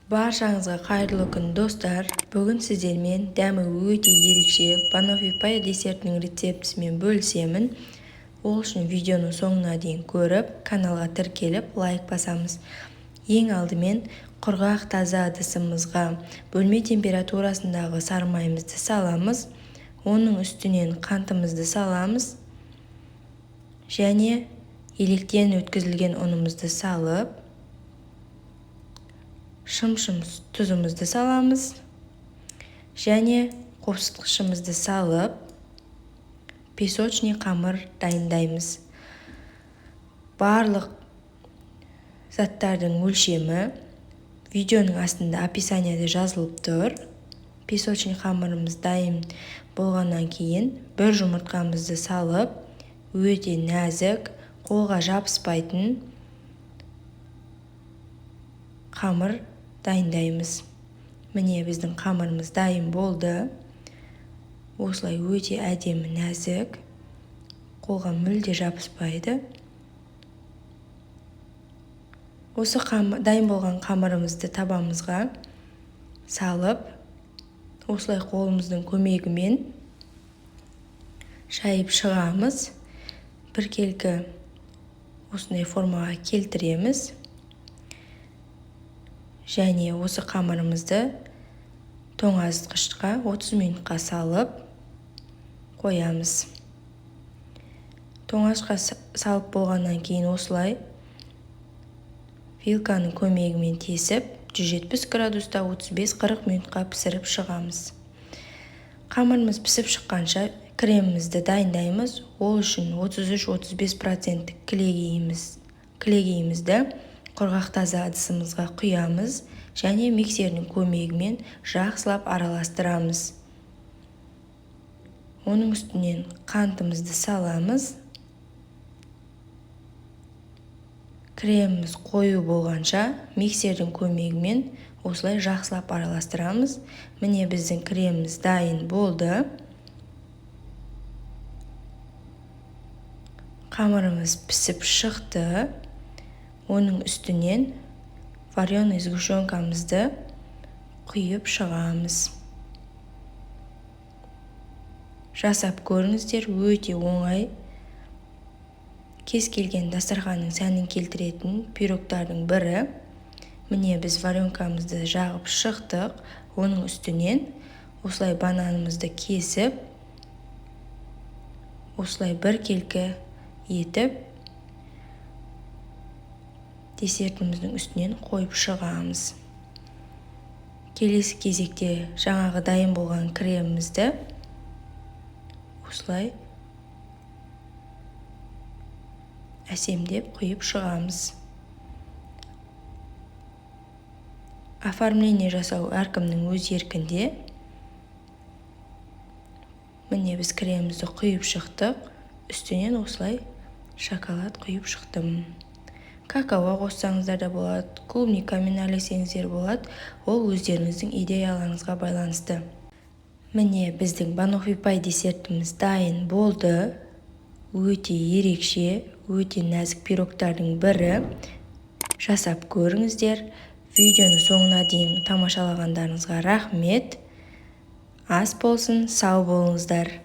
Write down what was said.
Баршаңызға қайырлы күн достар. Бүгін сіздермен дәмі өте ерекше банофи пай десертінің рецептісімен бөлісемін. Ол үшін видеоның соңына дейін көріп, каналға тіркеліп, лайк басамыз. Ең алдымен құрғақ таза ыдысымызға бөлме температурасындағы сары майымызды саламыз. Оның үстінен қантымызды саламыз. Және електен өткізілген ұнымызды салып, шым-шым тұзымызды саламыз. Және қопсытқышымызды салып, песочный қамыр дайындаймыз. Барлық заттардың өлшемі видеоның астында описаниеде жазылып тұр. Песочный қамырымыз дайын болғаннан кейін бір жұмыртқамызды салып, өте нәзік, қолға жабыспайтын қамыр дайындаймыз. Міне біздің қамырымыз дайын болды. Осылай өте әдемі, нәзік, қолға мүлде жабыспайды. Осы дайын болған қамырымызды табамызға салып, осылай қолымыздың көмегімен шайып шығамыз. Біркелкі осындай формаға келтіреміз. Және осы қамырымызды тоңазытқышқа 30 минутқа салып қоямыз. Тоңазытқышқа салып болғаннан кейін осылай вилканың көмегімен тесіп, 170 градуста 35-40 минутқа пісіріп шығамыз. Қамырымыз пісіп шыққанша кремімізді дайындаймыз. Ол үшін 33-35% кілегейімізді құрғақ таза ыдысымызға құямыз және миксердің көмегімен жақсылап араластырамыз. Оның үстінен қантымызды саламыз. Креміміз қою болғанша миксердің көмегімен осылай жақсылап араластырамыз. Міне біздің креміміз дайын болды. Қамырымыз пісіп шықты. Оның үстінен вареный сгущенкамызды құйып шығамыз. Жасап көріңіздер, өте оңай. Кез келген дастарханның сәнін келтіретін пирогтардың бірі. Міне біз варенкамызды жағып шықтық. Оның үстінен осылай бананымызды кесіп, осылай біркелкі етіп, десертіміздің үстінен қойып шығамыз. Келесі кезекте жаңағы дайын болған кремімізді осылай әсемдеп құйып шығамыз. Оформление жасау әркімнің өз еркінде. Міне біз кремімізді құйып шықтық. Үстінен осылай шоколад құйып шықтым. Какао қоссаңыздар да болады, клубникамен әрлесеңіздер болады. Ол өздеріңіздің идеяларыңызға байланысты. Міне біздің банофи пай десертіміз дайын болды. Өте ерекше, өте нәзік пирогтардың бірі. Жасап көріңіздер. Видеоны соңына дейін тамашалағандарыңызға рахмет. Ас болсын, сау болыңыздар.